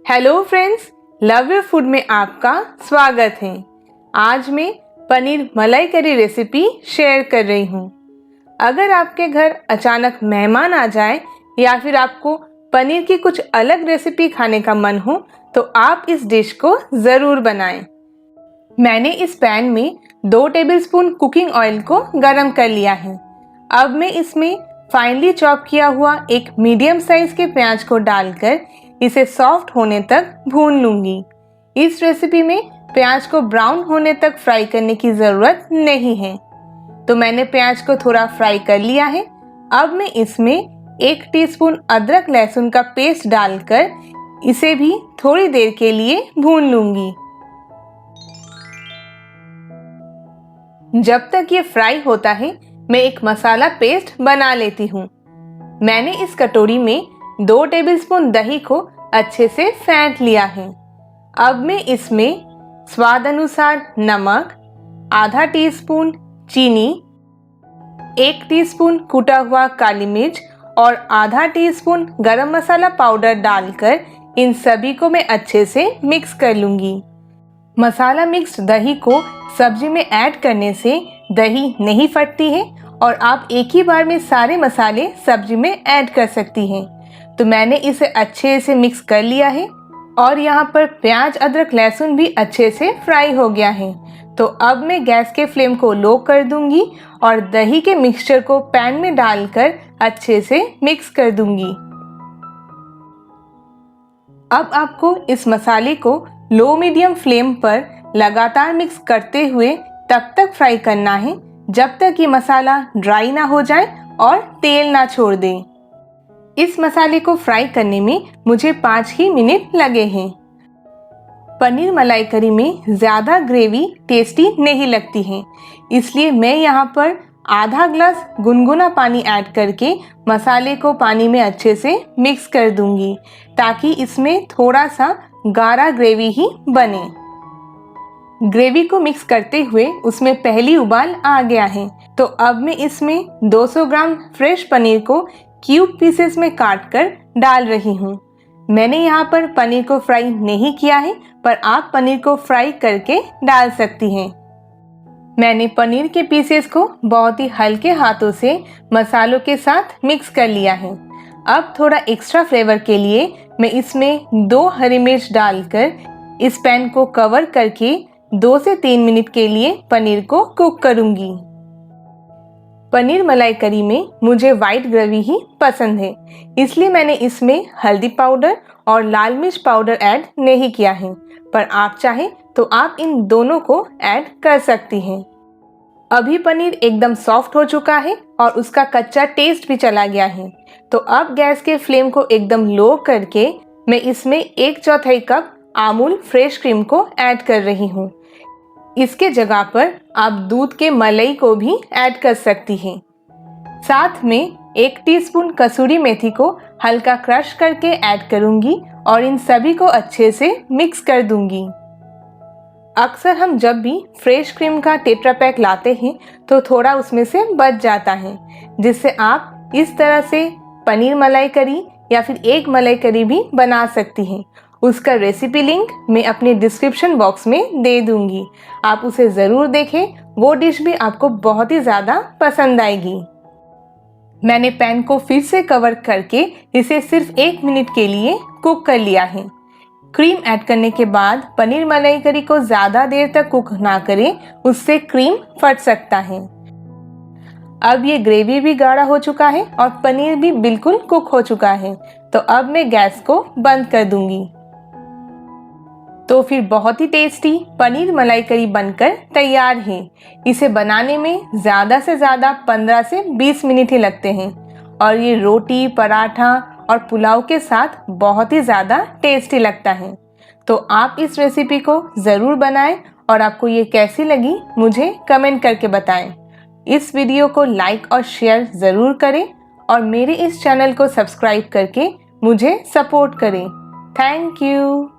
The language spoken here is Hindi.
Hello friends, love your food में आपका स्वागत है। आज मैं पनीर मलाई करी रेसिपी शेयर कर रही हूँ। अगर आपके घर अचानक मेहमान आ जाए या फिर आपको पनीर की कुछ अलग रेसिपी खाने का मन हो तो आप इस डिश को ज़रूर बनाएं। मैंने इस पैन में 2 टेबलस्पून कुकिंग ऑयल को गरम कर लिया है। अब मैं इसमें फाइनली चॉप किया हुआ एक मीडियम साइज के प्याज को डालकर इसे सॉफ्ट होने तक भून लूंगी। इस रेसिपी में प्याज को ब्राउन होने तक फ्राई करने की ज़रूरत नहीं है। तो मैंने प्याज को थोड़ा फ्राई कर लिया है। अब मैं इसमें 1 टीस्पून अदरक लहसुन का पेस्ट डालकर इसे भी थोड़ी देर के लिए भून लूंगी। जब तक ये फ्राई होता है मैं एक मसाला पेस्ट बना लेती हूँ। मैंने इस कटोरी में 2 टेबलस्पून दही को अच्छे से फेंट लिया है। अब मैं इसमें स्वाद अनुसार नमक, आधा टीस्पून चीनी, 1 टीस्पून कुटा हुआ काली मिर्च और आधा टीस्पून गरम मसाला पाउडर डालकर इन सभी को मैं अच्छे से मिक्स कर लूँगी। मसाला मिक्स्ड दही को सब्जी में ऐड करने से दही नहीं फटती है और आप एक ही बार में सारे मसाले सब्जी में ऐड कर सकती हैं। तो मैंने इसे अच्छे से मिक्स कर लिया है और यहाँ पर प्याज अदरक लहसुन भी अच्छे से फ्राई हो गया है। तो अब मैं गैस के फ्लेम को लो कर दूंगी और दही के मिक्सचर को पैन में डालकर अच्छे से मिक्स कर दूंगी। अब आपको इस मसाले को लो मीडियम फ्लेम पर लगातार मिक्स करते हुए तब तक फ्राई करना है जब तक ये मसाला ड्राई ना हो जाए और तेल ना छोड़ दे। इस मसाले को फ्राई करने में मुझे 5 ही मिनट लगे हैं। पनीर मलाई करी में ज़्यादा ग्रेवी टेस्टी नहीं लगती है, इसलिए मैं यहाँ पर आधा ग्लास गुनगुना पानी ऐड करके मसाले को पानी में अच्छे से मिक्स कर दूंगी ताकि इसमें थोड़ा सा गाढ़ा ग्रेवी ही बने। ग्रेवी को मिक्स करते हुए उसमें पहली उबाल आ गया है। तो अब मैं इसमें 200 ग्राम फ्रेश पनीर को क्यूब पीसेस में काट कर डाल रही हूँ। मैंने यहाँ पर पनीर को फ्राई नहीं किया है, पर आप पनीर को फ्राई करके डाल सकती हैं। मैंने पनीर के पीसेस को बहुत ही हल्के हाथों से मसालों के साथ मिक्स कर लिया है। अब थोड़ा एक्स्ट्रा फ्लेवर के लिए मैं इसमें 2 हरी मिर्च डालकर इस पैन को कवर करके 2 से 3 मिनट के लिए पनीर को कुक करूंगी। पनीर मलाई करी में मुझे वाइट ग्रेवी ही पसंद है, इसलिए मैंने इसमें हल्दी पाउडर और लाल मिर्च पाउडर ऐड नहीं किया है, पर आप चाहें तो आप इन दोनों को ऐड कर सकती हैं। अभी पनीर एकदम सॉफ्ट हो चुका है और उसका कच्चा टेस्ट भी चला गया है। तो अब गैस के फ्लेम को एकदम लो करके मैं इसमें 1/4 कप अमूल फ्रेश क्रीम को ऐड कर रही हूँ। इसके जगह पर आप दूध के मलाई को भी ऐड कर सकती हैं। साथ में 1 टीस्पून कसूरी मेथी को हल्का क्रश करके ऐड करूंगी और इन सभी को अच्छे से मिक्स कर दूंगी। अक्सर हम जब भी फ्रेश क्रीम का टेट्रा पैक लाते हैं तो थोड़ा उसमें से बच जाता है, जिससे आप इस तरह से पनीर मलाई करी या फिर एग मलाई करी भी बना सकती हैं। उसका रेसिपी लिंक मैं अपने डिस्क्रिप्शन बॉक्स में दे दूंगी, आप उसे ज़रूर देखें। वो डिश भी आपको बहुत ही ज़्यादा पसंद आएगी। मैंने पैन को फिर से कवर करके इसे सिर्फ 1 मिनट के लिए कुक कर लिया है। क्रीम ऐड करने के बाद पनीर मलाई करी को ज़्यादा देर तक कुक ना करें, उससे क्रीम फट सकता है। अब ये ग्रेवी भी गाढ़ा हो चुका है और पनीर भी बिल्कुल कुक हो चुका है। तो अब मैं गैस को बंद कर दूंगी। तो फिर बहुत ही टेस्टी पनीर मलाई करी बनकर तैयार है। इसे बनाने में ज़्यादा से ज़्यादा 15 से 20 मिनट ही लगते हैं और ये रोटी, पराठा और पुलाव के साथ बहुत ही ज़्यादा टेस्टी लगता है। तो आप इस रेसिपी को ज़रूर बनाएं और आपको ये कैसी लगी मुझे कमेंट करके बताएं। इस वीडियो को लाइक और शेयर ज़रूर करें और मेरे इस चैनल को सब्सक्राइब करके मुझे सपोर्ट करें। Thank you.